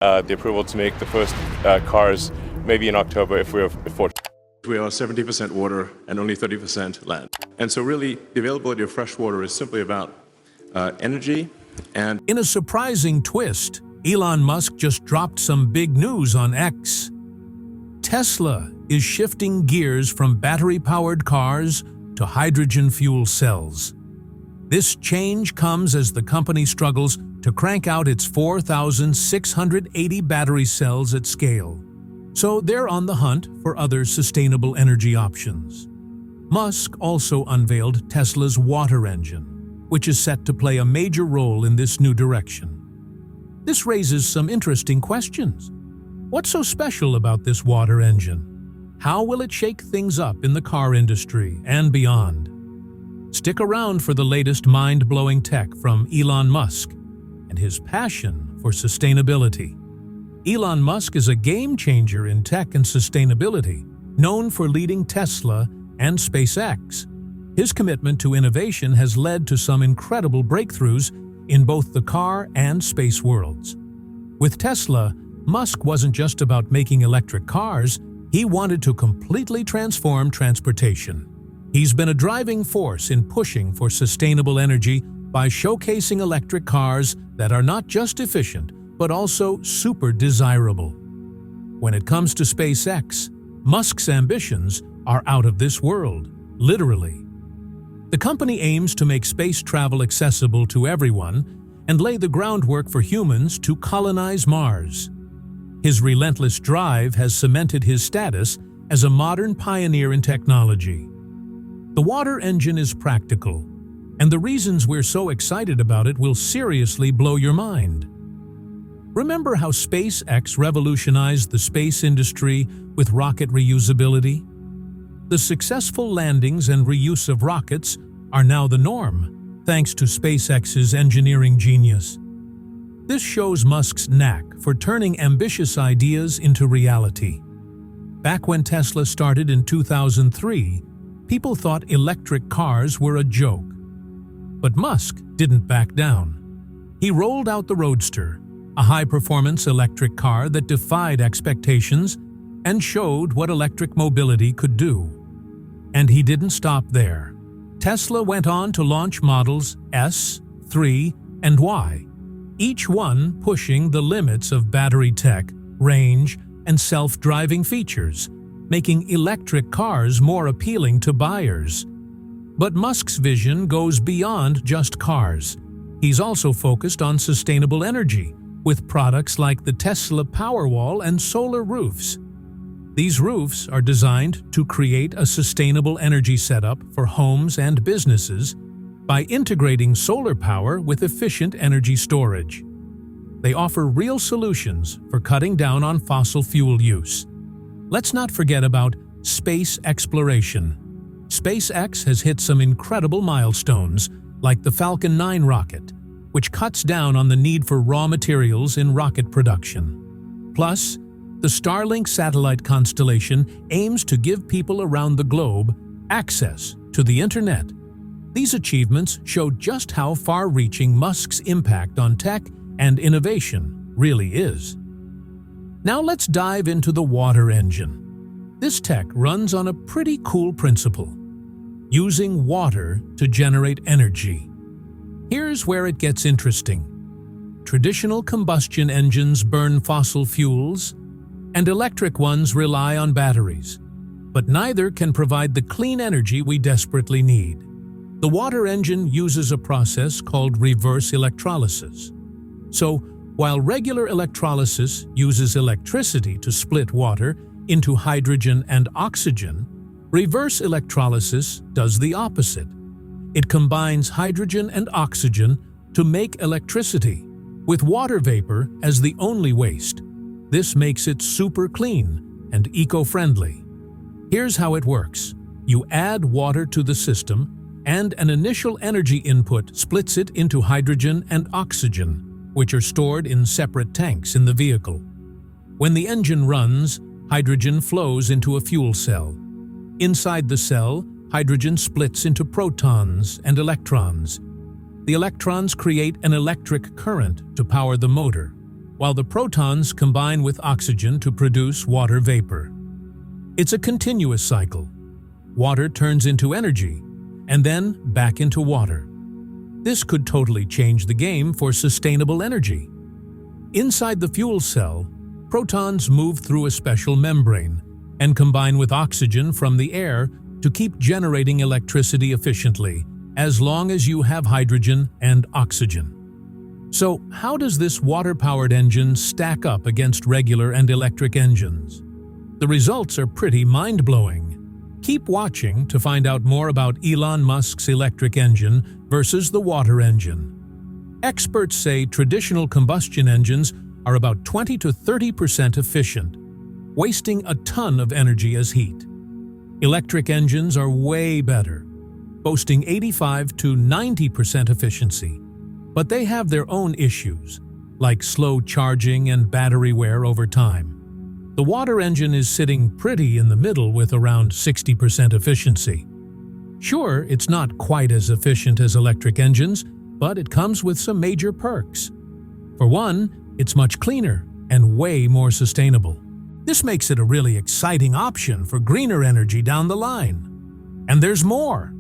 the approval to make the first cars maybe in October if we're fortunate. We are 70% water and only 30% land. And so really, the availability of fresh water is simply about energy and... In a surprising twist, Elon Musk just dropped some big news on X. Tesla is shifting gears from battery-powered cars to hydrogen fuel cells. This change comes as the company struggles to crank out its 4,680 battery cells at scale. So they're on the hunt for other sustainable energy options. Musk also unveiled Tesla's water engine, which is set to play a major role in this new direction. This raises some interesting questions. What's so special about this water engine? How will it shake things up in the car industry and beyond? Stick around for the latest mind-blowing tech from Elon Musk and his passion for sustainability. Elon Musk is a game-changer in tech and sustainability, known for leading Tesla and SpaceX. His commitment to innovation has led to some incredible breakthroughs in both the car and space worlds. With Tesla, Musk wasn't just about making electric cars, he wanted to completely transform transportation. He's been a driving force in pushing for sustainable energy by showcasing electric cars that are not just efficient, but also super desirable. When it comes to SpaceX, Musk's ambitions are out of this world, literally. The company aims to make space travel accessible to everyone and lay the groundwork for humans to colonize Mars. His relentless drive has cemented his status as a modern pioneer in technology. The water engine is practical, and the reasons we're so excited about it will seriously blow your mind. Remember how SpaceX revolutionized the space industry with rocket reusability? The successful landings and reuse of rockets are now the norm, thanks to SpaceX's engineering genius. This shows Musk's knack for turning ambitious ideas into reality. Back when Tesla started in 2003, people thought electric cars were a joke. But Musk didn't back down. He rolled out the Roadster, a high-performance electric car that defied expectations and showed what electric mobility could do. And he didn't stop there. Tesla went on to launch models S, 3, and Y, each one pushing the limits of battery tech, range, and self-driving features, making electric cars more appealing to buyers. But Musk's vision goes beyond just cars. He's also focused on sustainable energy, with products like the Tesla Powerwall and solar roofs. These roofs are designed to create a sustainable energy setup for homes and businesses by integrating solar power with efficient energy storage. They offer real solutions for cutting down on fossil fuel use. Let's not forget about space exploration. SpaceX has hit some incredible milestones, like the Falcon 9 rocket, which cuts down on the need for raw materials in rocket production. Plus, the Starlink satellite constellation aims to give people around the globe access to the internet. These achievements show just how far-reaching Musk's impact on tech and innovation really is. Now let's dive into the water engine. This tech runs on a pretty cool principle: using water to generate energy. Here's where it gets interesting. Traditional combustion engines burn fossil fuels, and electric ones rely on batteries. But neither can provide the clean energy we desperately need. The water engine uses a process called reverse electrolysis. So, while regular electrolysis uses electricity to split water into hydrogen and oxygen, reverse electrolysis does the opposite. It combines hydrogen and oxygen to make electricity, with water vapor as the only waste. This makes it super clean and eco-friendly. Here's how it works. You add water to the system, and an initial energy input splits it into hydrogen and oxygen, which are stored in separate tanks in the vehicle. When the engine runs, hydrogen flows into a fuel cell. Inside the cell, hydrogen splits into protons and electrons. The electrons create an electric current to power the motor. while the protons combine with oxygen to produce water vapor. It's a continuous cycle. Water turns into energy, and then back into water. This could totally change the game for sustainable energy. Inside the fuel cell, protons move through a special membrane and combine with oxygen from the air to keep generating electricity efficiently, as long as you have hydrogen and oxygen. So, how does this water-powered engine stack up against regular and electric engines? The results are pretty mind-blowing. Keep watching to find out more about Elon Musk's electric engine versus the water engine. Experts say traditional combustion engines are about 20 to 30% efficient, wasting a ton of energy as heat. Electric engines are way better, boasting 85 to 90% efficiency. But they have their own issues, like slow charging and battery wear over time. The water engine is sitting pretty in the middle with around 60% efficiency. Sure, it's not quite as efficient as electric engines, but it comes with some major perks. For one, it's much cleaner and way more sustainable. This makes it a really exciting option for greener energy down the line. And there's more.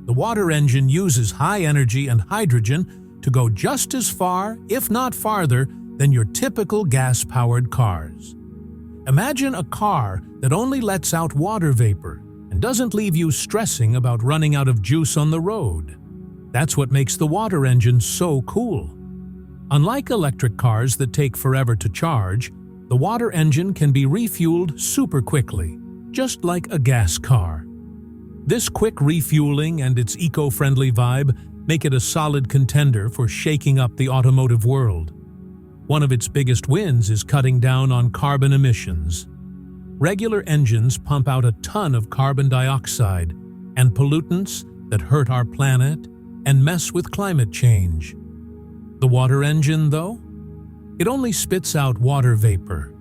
The water engine uses high energy and hydrogen to go just as far, if not farther, than your typical gas-powered cars. Imagine a car that only lets out water vapor and doesn't leave you stressing about running out of juice on the road. That's what makes the water engine so cool. Unlike electric cars that take forever to charge, the water engine can be refueled super quickly, just like a gas car. This quick refueling and its eco-friendly vibe make it a solid contender for shaking up the automotive world. One of its biggest wins is cutting down on carbon emissions. Regular engines pump out a ton of carbon dioxide and pollutants that hurt our planet and mess with climate change. The water engine, though? It only spits out water vapor.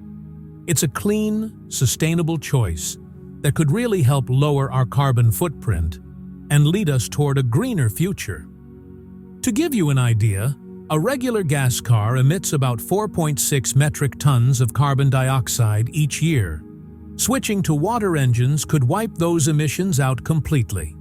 It's a clean, sustainable choice that could really help lower our carbon footprint and lead us toward a greener future. To give you an idea, a regular gas car emits about 4.6 metric tons of carbon dioxide each year. Switching to water engines could wipe those emissions out completely.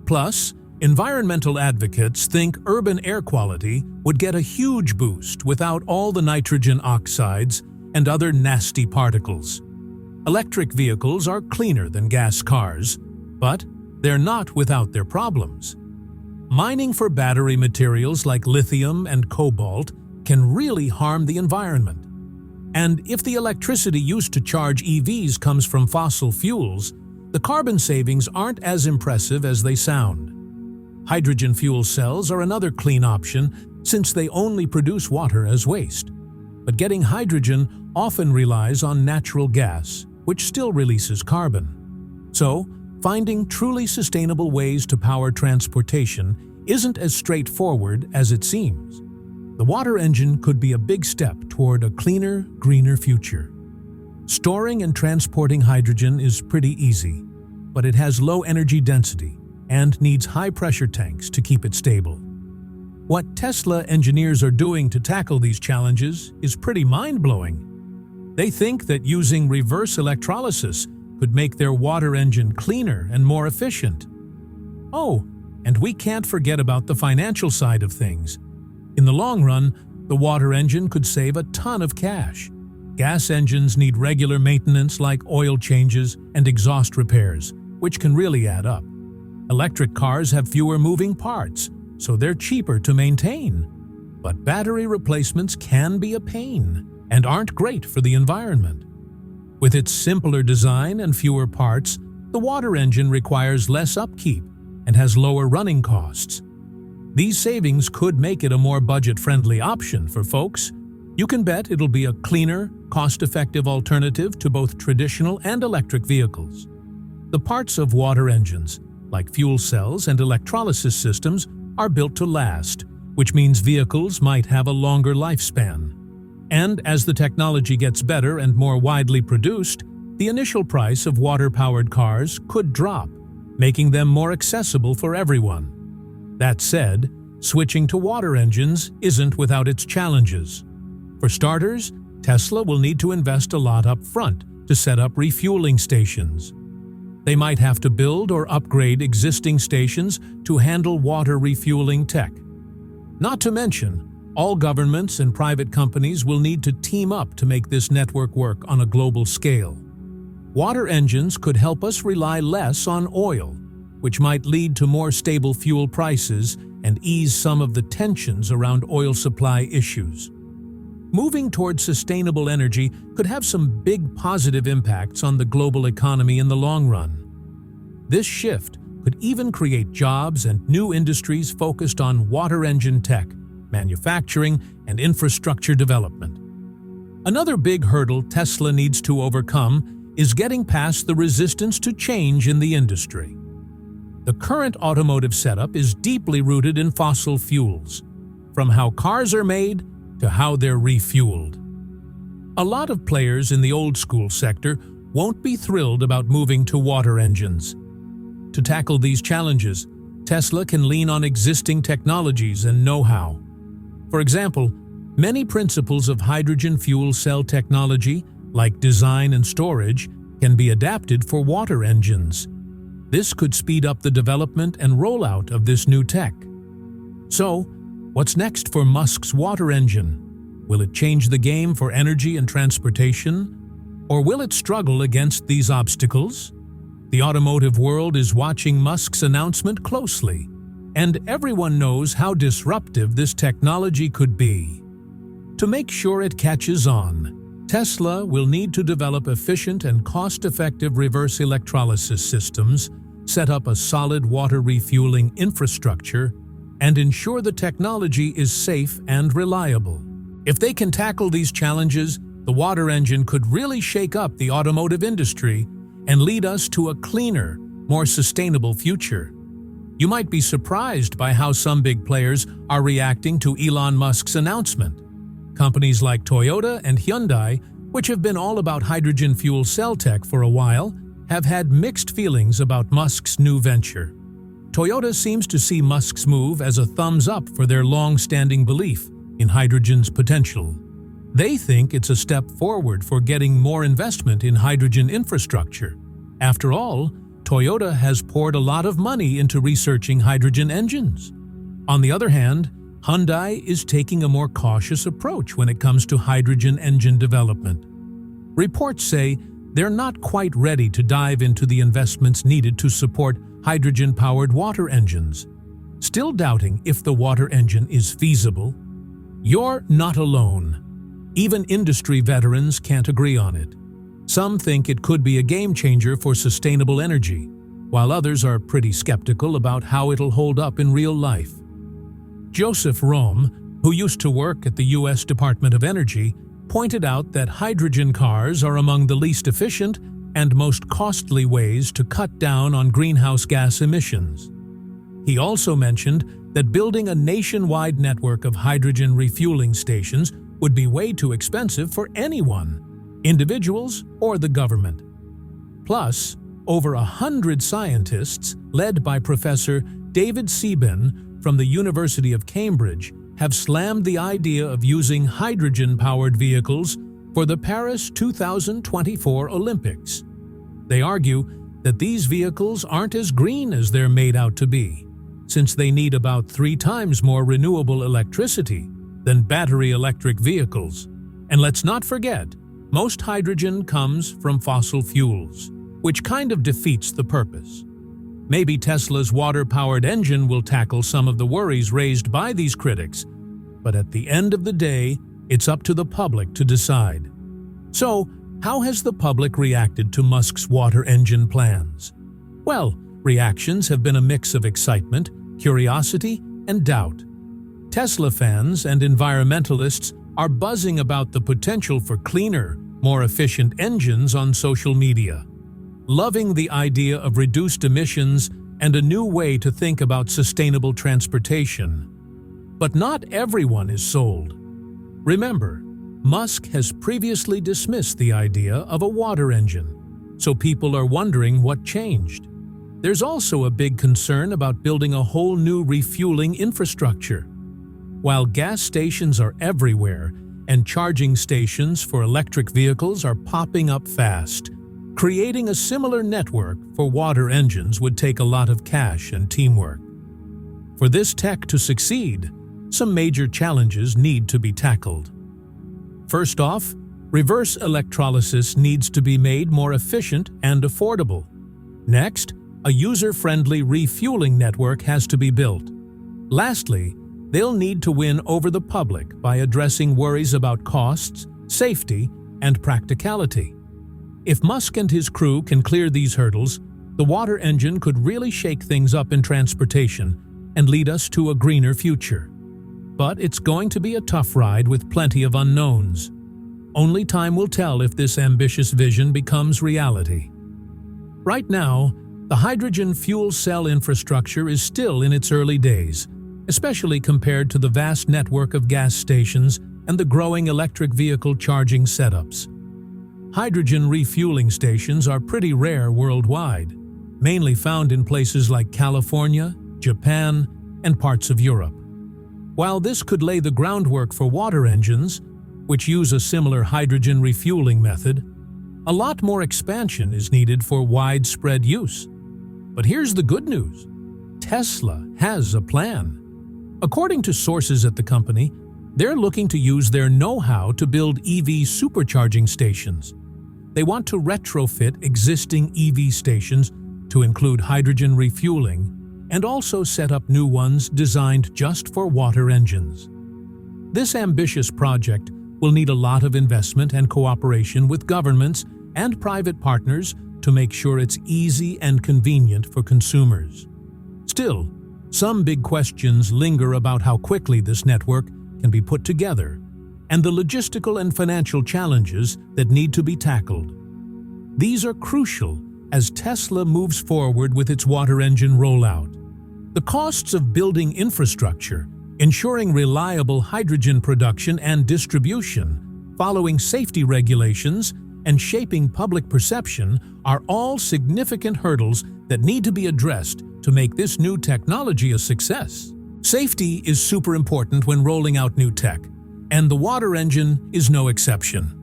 Plus, environmental advocates think urban air quality would get a huge boost without all the nitrogen oxides and other nasty particles. Electric vehicles are cleaner than gas cars, but they're not without their problems. Mining for battery materials like lithium and cobalt can really harm the environment. And if the electricity used to charge EVs comes from fossil fuels, the carbon savings aren't as impressive as they sound. Hydrogen fuel cells are another clean option since they only produce water as waste. But getting hydrogen often relies on natural gas, which still releases carbon. So, finding truly sustainable ways to power transportation isn't as straightforward as it seems. The water engine could be a big step toward a cleaner, greener future. Storing and transporting hydrogen is pretty easy, but it has low energy density and needs high-pressure tanks to keep it stable. What Tesla engineers are doing to tackle these challenges is pretty mind-blowing. They think that using reverse electrolysis could make their water engine cleaner and more efficient. Oh, and we can't forget about the financial side of things. In the long run, the water engine could save a ton of cash. Gas engines need regular maintenance like oil changes and exhaust repairs, which can really add up. Electric cars have fewer moving parts, so they're cheaper to maintain. But battery replacements can be a pain and aren't great for the environment. With its simpler design and fewer parts, the water engine requires less upkeep and has lower running costs. These savings could make it a more budget-friendly option for folks. You can bet it'll be a cleaner, cost-effective alternative to both traditional and electric vehicles. The parts of water engines, like fuel cells and electrolysis systems, are built to last, which means vehicles might have a longer lifespan. And as the technology gets better and more widely produced, the initial price of water-powered cars could drop, making them more accessible for everyone. That said, switching to water engines isn't without its challenges. For starters, Tesla will need to invest a lot up front to set up refueling stations. They might have to build or upgrade existing stations to handle water refueling tech. Not to mention, all governments and private companies will need to team up to make this network work on a global scale. Water engines could help us rely less on oil, which might lead to more stable fuel prices and ease some of the tensions around oil supply issues. Moving towards sustainable energy could have some big positive impacts on the global economy in the long run. This shift could even create jobs and new industries focused on water engine tech, manufacturing, and infrastructure development. Another big hurdle Tesla needs to overcome is getting past the resistance to change in the industry. The current automotive setup is deeply rooted in fossil fuels, from how cars are made to how they're refueled. A lot of players in the old-school sector won't be thrilled about moving to water engines. To tackle these challenges, Tesla can lean on existing technologies and know-how. For example, many principles of hydrogen fuel cell technology, like design and storage, can be adapted for water engines. This could speed up the development and rollout of this new tech. So, what's next for Musk's water engine? Will it change the game for energy and transportation? Or will it struggle against these obstacles? The automotive world is watching Musk's announcement closely, and everyone knows how disruptive this technology could be. To make sure it catches on, Tesla will need to develop efficient and cost-effective reverse electrolysis systems, set up a solid water refueling infrastructure, and ensure the technology is safe and reliable. If they can tackle these challenges, the water engine could really shake up the automotive industry and lead us to a cleaner, more sustainable future. You might be surprised by how some big players are reacting to Elon Musk's announcement. Companies like Toyota and Hyundai, which have been all about hydrogen fuel cell tech for a while, have had mixed feelings about Musk's new venture. Toyota seems to see Musk's move as a thumbs up for their long-standing belief in hydrogen's potential. They think it's a step forward for getting more investment in hydrogen infrastructure. After all, Toyota has poured a lot of money into researching hydrogen engines. On the other hand, Hyundai is taking a more cautious approach when it comes to hydrogen engine development. Reports say they're not quite ready to dive into the investments needed to support hydrogen-powered water engines, still doubting if the water engine is feasible. You're not alone. Even industry veterans can't agree on it. Some think it could be a game-changer for sustainable energy, while others are pretty skeptical about how it'll hold up in real life. Joseph Rome, who used to work at the U.S. Department of Energy, pointed out that hydrogen cars are among the least efficient and most costly ways to cut down on greenhouse gas emissions. He also mentioned that building a nationwide network of hydrogen refueling stations would be way too expensive for anyone, individuals or the government. Plus, over 100 scientists, led by Professor David Seaben from the University of Cambridge, have slammed the idea of using hydrogen-powered vehicles for the Paris 2024 Olympics. They argue that these vehicles aren't as green as they're made out to be, since they need about 3 times more renewable electricity than battery electric vehicles. And let's not forget, most hydrogen comes from fossil fuels, which kind of defeats the purpose. Maybe Tesla's water-powered engine will tackle some of the worries raised by these critics, but at the end of the day, it's up to the public to decide. So, how has the public reacted to Musk's water engine plans? Well, reactions have been a mix of excitement, curiosity, and doubt. Tesla fans and environmentalists are buzzing about the potential for cleaner, more efficient engines on social media, loving the idea of reduced emissions and a new way to think about sustainable transportation. But not everyone is sold. Remember, Musk has previously dismissed the idea of a water engine, so people are wondering what changed. There's also a big concern about building a whole new refueling infrastructure. While gas stations are everywhere, and charging stations for electric vehicles are popping up fast. Creating a similar network for water engines would take a lot of cash and teamwork. For this tech to succeed, some major challenges need to be tackled. First off, reverse electrolysis needs to be made more efficient and affordable. Next, a user-friendly refueling network has to be built. Lastly, they'll need to win over the public by addressing worries about costs, safety, and practicality. If Musk and his crew can clear these hurdles, the water engine could really shake things up in transportation and lead us to a greener future. But it's going to be a tough ride with plenty of unknowns. Only time will tell if this ambitious vision becomes reality. Right now, the hydrogen fuel cell infrastructure is still in its early days, especially compared to the vast network of gas stations and the growing electric vehicle charging setups. Hydrogen refueling stations are pretty rare worldwide, mainly found in places like California, Japan, and parts of Europe. While this could lay the groundwork for water engines, which use a similar hydrogen refueling method, a lot more expansion is needed for widespread use. But here's the good news. Tesla has a plan. According to sources at the company, they're looking to use their know-how to build EV supercharging stations. They want to retrofit existing EV stations to include hydrogen refueling and also set up new ones designed just for water engines. This ambitious project will need a lot of investment and cooperation with governments and private partners to make sure it's easy and convenient for consumers. Still, some big questions linger about how quickly this network can be put together and the logistical and financial challenges that need to be tackled. These are crucial as Tesla moves forward with its water engine rollout. The costs of building infrastructure, ensuring reliable hydrogen production and distribution, following safety regulations, and shaping public perception are all significant hurdles that need to be addressed to make this new technology a success. Safety is super important when rolling out new tech, and the water engine is no exception.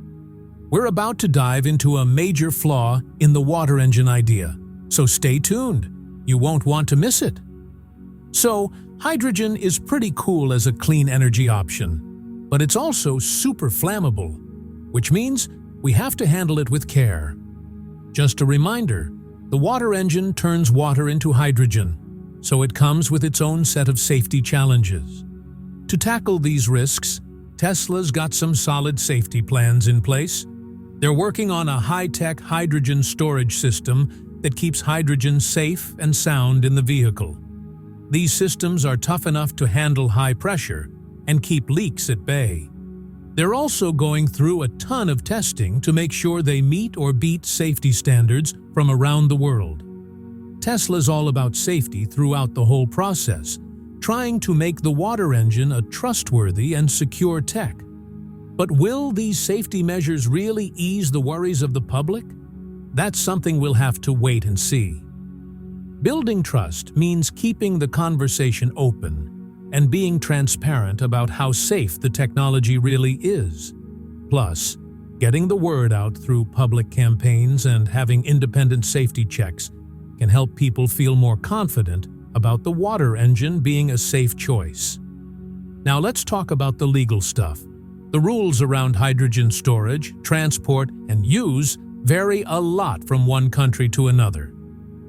We're about to dive into a major flaw in the water engine idea, so stay tuned. You won't want to miss it. So, hydrogen is pretty cool as a clean energy option, but it's also super flammable, which means we have to handle it with care. Just a reminder, the water engine turns water into hydrogen, so it comes with its own set of safety challenges. To tackle these risks, Tesla's got some solid safety plans in place. They're working on a high-tech hydrogen storage system that keeps hydrogen safe and sound in the vehicle. These systems are tough enough to handle high pressure and keep leaks at bay. They're also going through a ton of testing to make sure they meet or beat safety standards from around the world. Tesla's all about safety throughout the whole process, trying to make the water engine a trustworthy and secure tech. But will these safety measures really ease the worries of the public? That's something we'll have to wait and see. Building trust means keeping the conversation open and being transparent about how safe the technology really is. Plus, getting the word out through public campaigns and having independent safety checks can help people feel more confident about the water engine being a safe choice. Now let's talk about the legal stuff. The rules around hydrogen storage, transport, and use vary a lot from one country to another.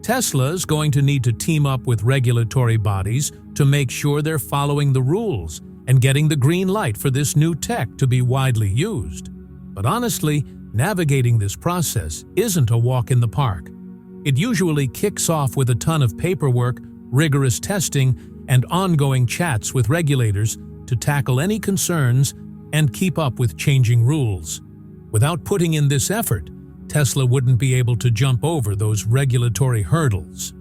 Tesla's going to need to team up with regulatory bodies to make sure they're following the rules and getting the green light for this new tech to be widely used. But honestly, navigating this process isn't a walk in the park. It usually kicks off with a ton of paperwork, rigorous testing, and ongoing chats with regulators to tackle any concerns and keep up with changing rules. Without putting in this effort, Tesla wouldn't be able to jump over those regulatory hurdles.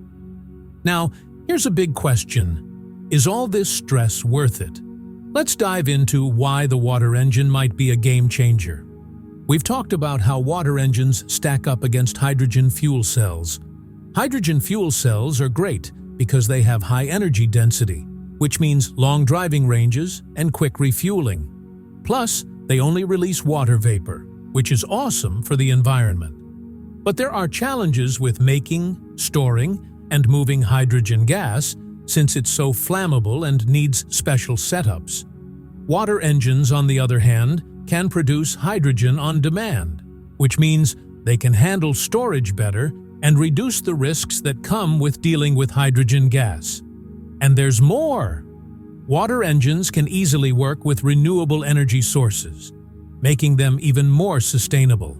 Now, here's a big question. Is all this stress worth it? Let's dive into why the water engine might be a game changer. We've talked about how water engines stack up against hydrogen fuel cells. Hydrogen fuel cells are great because they have high energy density, which means long driving ranges and quick refueling. Plus, they only release water vapor, which is awesome for the environment. But there are challenges with making, storing, and moving hydrogen gas since it's so flammable and needs special setups. Water engines, on the other hand, can produce hydrogen on demand, which means they can handle storage better and reduce the risks that come with dealing with hydrogen gas. And there's more! Water engines can easily work with renewable energy sources, making them even more sustainable.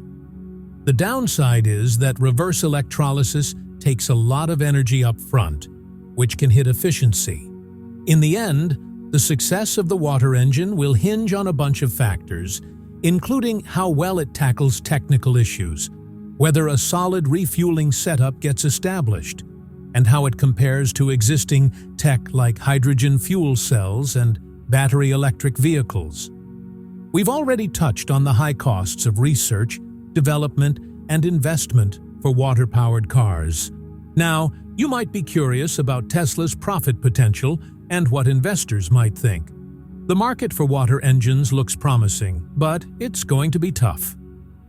The downside is that reverse electrolysis takes a lot of energy up front, which can hit efficiency. In the end, the success of the water engine will hinge on a bunch of factors, including how well it tackles technical issues, whether a solid refueling setup gets established, and how it compares to existing tech like hydrogen fuel cells and battery electric vehicles. We've already touched on the high costs of research, development, and investment for water-powered cars. Now, you might be curious about Tesla's profit potential and what investors might think. The market for water engines looks promising, but it's going to be tough.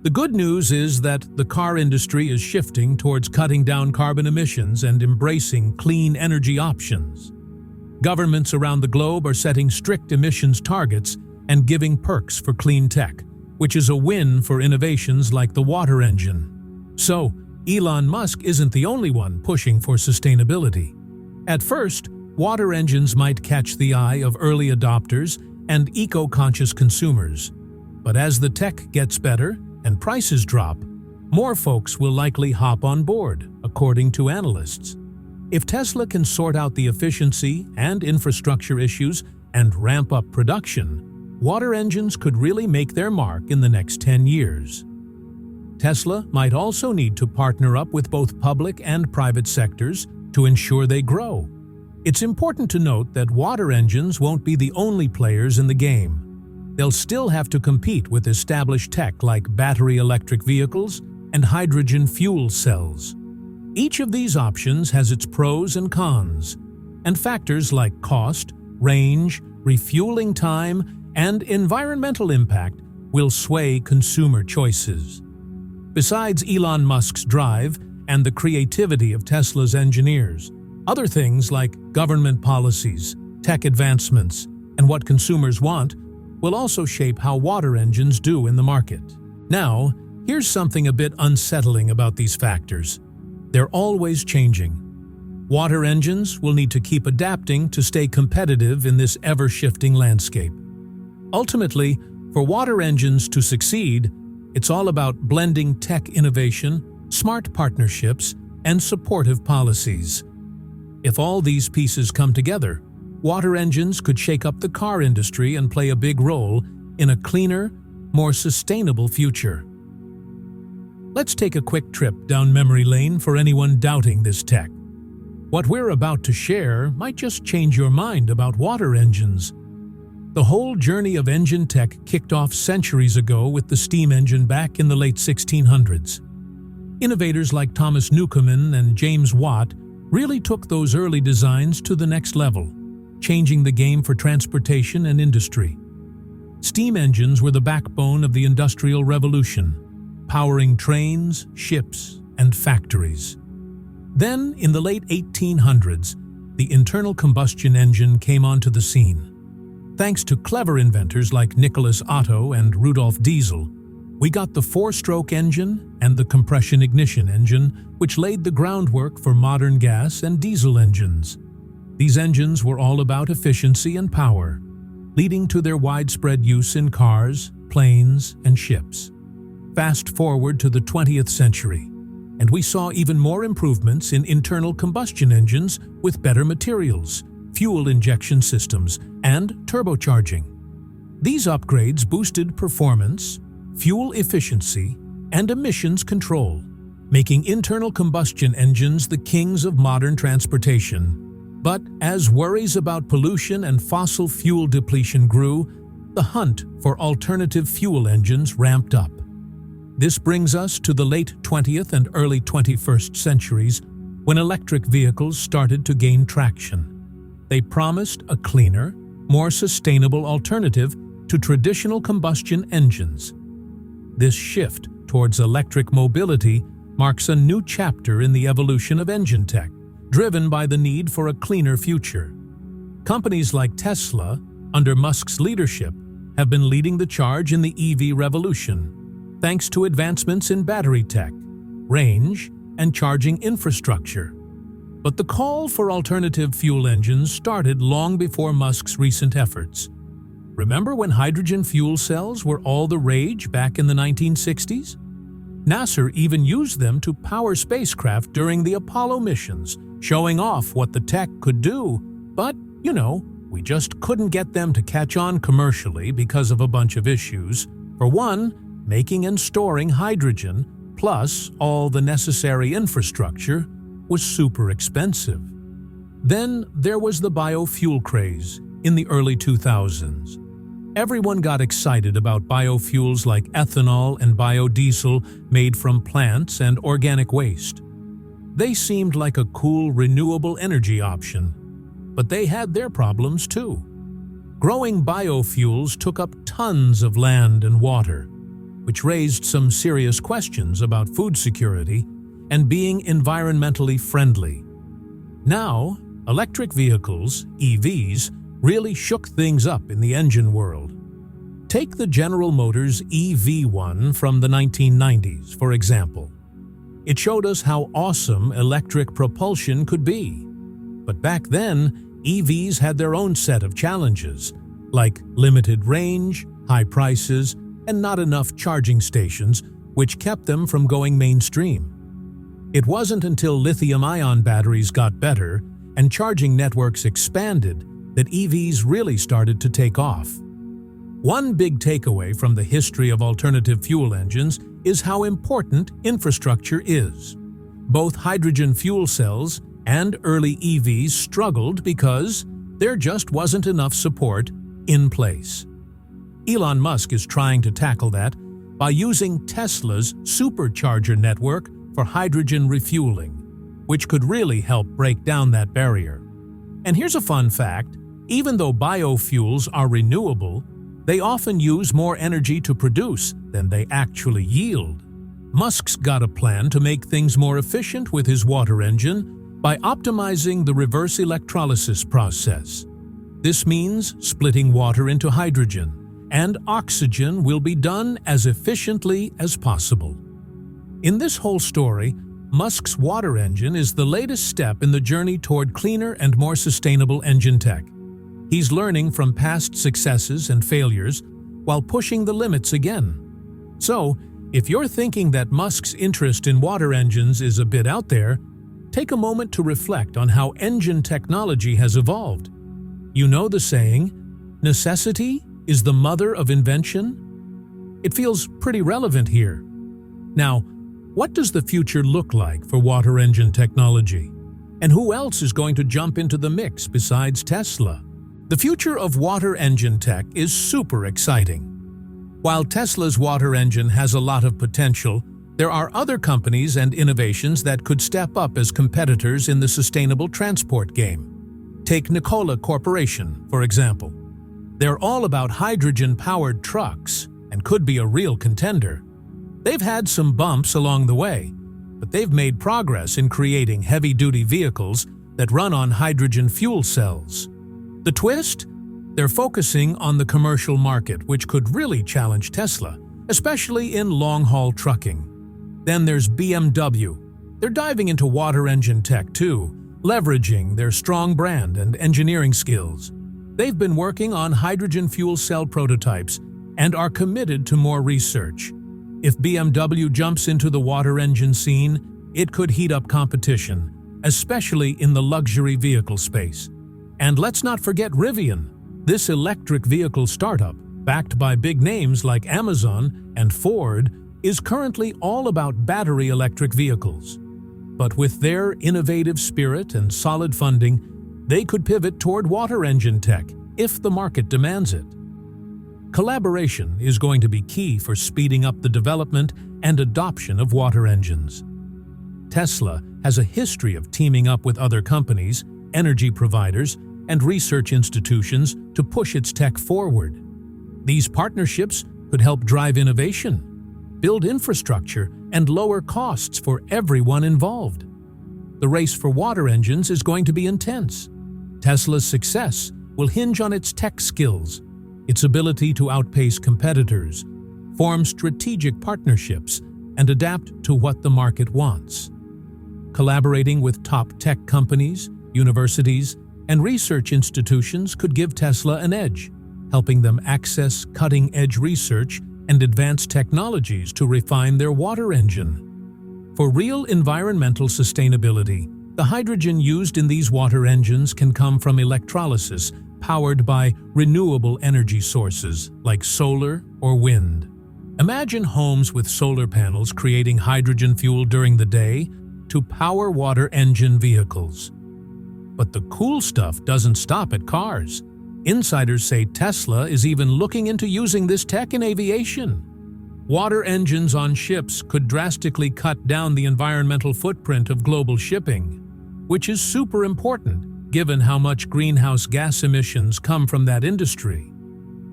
The good news is that the car industry is shifting towards cutting down carbon emissions and embracing clean energy options. Governments around the globe are setting strict emissions targets and giving perks for clean tech, which is a win for innovations like the water engine. So, Elon Musk isn't the only one pushing for sustainability. At first, water engines might catch the eye of early adopters and eco-conscious consumers. But as the tech gets better and prices drop, more folks will likely hop on board, according to analysts. If Tesla can sort out the efficiency and infrastructure issues and ramp up production, water engines could really make their mark in the next 10 years. Tesla might also need to partner up with both public and private sectors to ensure they grow. It's important to note that water engines won't be the only players in the game. They'll still have to compete with established tech like battery electric vehicles and hydrogen fuel cells. Each of these options has its pros and cons, and factors like cost, range, refueling time, and environmental impact will sway consumer choices. Besides Elon Musk's drive and the creativity of Tesla's engineers, other things like government policies, tech advancements, and what consumers want will also shape how water engines do in the market. Now, here's something a bit unsettling about these factors. They're always changing. Water engines will need to keep adapting to stay competitive in this ever-shifting landscape. Ultimately, for water engines to succeed, it's all about blending tech innovation, smart partnerships, and supportive policies. If all these pieces come together, water engines could shake up the car industry and play a big role in a cleaner, more sustainable future. Let's take a quick trip down memory lane for anyone doubting this tech. What we're about to share might just change your mind about water engines. The whole journey of engine tech kicked off centuries ago with the steam engine back in the late 1600s. Innovators like Thomas Newcomen and James Watt really took those early designs to the next level, changing the game for transportation and industry. Steam engines were the backbone of the Industrial Revolution, powering trains, ships, and factories. Then, in the late 1800s, the internal combustion engine came onto the scene. Thanks to clever inventors like Nicholas Otto and Rudolf Diesel, we got the four-stroke engine and the compression ignition engine, which laid the groundwork for modern gas and diesel engines. These engines were all about efficiency and power, leading to their widespread use in cars, planes, and ships. Fast forward to the 20th century, and we saw even more improvements in internal combustion engines with better materials, fuel injection systems, and turbocharging. These upgrades boosted performance, fuel efficiency, and emissions control, making internal combustion engines the kings of modern transportation. But as worries about pollution and fossil fuel depletion grew, the hunt for alternative fuel engines ramped up. This brings us to the late 20th and early 21st centuries, when electric vehicles started to gain traction. They promised a cleaner, more sustainable alternative to traditional combustion engines. This shift towards electric mobility marks a new chapter in the evolution of engine tech, driven by the need for a cleaner future. Companies like Tesla, under Musk's leadership, have been leading the charge in the EV revolution, thanks to advancements in battery tech, range, and charging infrastructure. But the call for alternative fuel engines started long before Musk's recent efforts. Remember when hydrogen fuel cells were all the rage back in the 1960s? NASA even used them to power spacecraft during the Apollo missions, showing off what the tech could do. But, we just couldn't get them to catch on commercially because of a bunch of issues. For one, making and storing hydrogen, plus all the necessary infrastructure, was super expensive. Then there was the biofuel craze in the early 2000s. Everyone got excited about biofuels like ethanol and biodiesel made from plants and organic waste. They seemed like a cool, renewable energy option, but they had their problems too. Growing biofuels took up tons of land and water, which raised some serious questions about food security and being environmentally friendly. Now, electric vehicles, EVs, really shook things up in the engine world. Take the General Motors EV1 from the 1990s, for example. It showed us how awesome electric propulsion could be. But back then, EVs had their own set of challenges, like limited range, high prices, and not enough charging stations, which kept them from going mainstream. It wasn't until lithium-ion batteries got better and charging networks expanded that EVs really started to take off. One big takeaway from the history of alternative fuel engines is how important infrastructure is. Both hydrogen fuel cells and early EVs struggled because there just wasn't enough support in place. Elon Musk is trying to tackle that by using Tesla's supercharger network for hydrogen refueling, which could really help break down that barrier. And here's a fun fact: even though biofuels are renewable, they often use more energy to produce than they actually yield. Musk's got a plan to make things more efficient with his water engine by optimizing the reverse electrolysis process. This means splitting water into hydrogen, and oxygen will be done as efficiently as possible. In this whole story, Musk's water engine is the latest step in the journey toward cleaner and more sustainable engine tech. He's learning from past successes and failures while pushing the limits again. So, if you're thinking that Musk's interest in water engines is a bit out there, take a moment to reflect on how engine technology has evolved. You know the saying, necessity is the mother of invention? It feels pretty relevant here. Now, what does the future look like for water engine technology? And who else is going to jump into the mix besides Tesla? The future of water engine tech is super exciting. While Tesla's water engine has a lot of potential, there are other companies and innovations that could step up as competitors in the sustainable transport game. Take Nikola Corporation, for example. They're all about hydrogen-powered trucks and could be a real contender. They've had some bumps along the way, but they've made progress in creating heavy-duty vehicles that run on hydrogen fuel cells. The twist? They're focusing on the commercial market, which could really challenge Tesla, especially in long-haul trucking. Then there's BMW. They're diving into water engine tech too, leveraging their strong brand and engineering skills. They've been working on hydrogen fuel cell prototypes and are committed to more research. If BMW jumps into the water engine scene, it could heat up competition, especially in the luxury vehicle space. And let's not forget Rivian. This electric vehicle startup, backed by big names like Amazon and Ford, is currently all about battery electric vehicles. But with their innovative spirit and solid funding, they could pivot toward water engine tech if the market demands it. Collaboration is going to be key for speeding up the development and adoption of water engines. Tesla has a history of teaming up with other companies, energy providers, and research institutions to push its tech forward. These partnerships could help drive innovation, build infrastructure, and lower costs for everyone involved. The race for water engines is going to be intense. Tesla's success will hinge on its tech skills, its ability to outpace competitors, form strategic partnerships, and adapt to what the market wants. Collaborating with top tech companies, universities, and research institutions could give Tesla an edge, helping them access cutting-edge research and advanced technologies to refine their water engine. For real environmental sustainability, the hydrogen used in these water engines can come from electrolysis powered by renewable energy sources like solar or wind. Imagine homes with solar panels creating hydrogen fuel during the day to power water engine vehicles. But the cool stuff doesn't stop at cars. Insiders say Tesla is even looking into using this tech in aviation. Water engines on ships could drastically cut down the environmental footprint of global shipping, which is super important given how much greenhouse gas emissions come from that industry.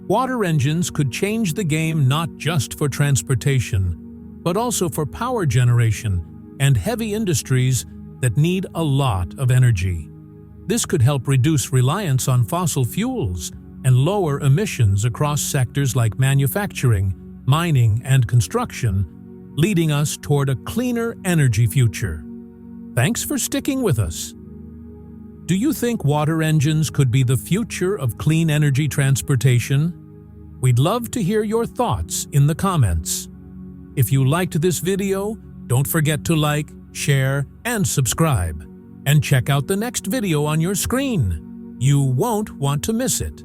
Water engines could change the game not just for transportation, but also for power generation and heavy industries that need a lot of energy. This could help reduce reliance on fossil fuels and lower emissions across sectors like manufacturing, mining, and construction, leading us toward a cleaner energy future. Thanks for sticking with us. Do you think water engines could be the future of clean energy transportation? We'd love to hear your thoughts in the comments. If you liked this video, don't forget to like, share, and subscribe. And check out the next video on your screen. You won't want to miss it.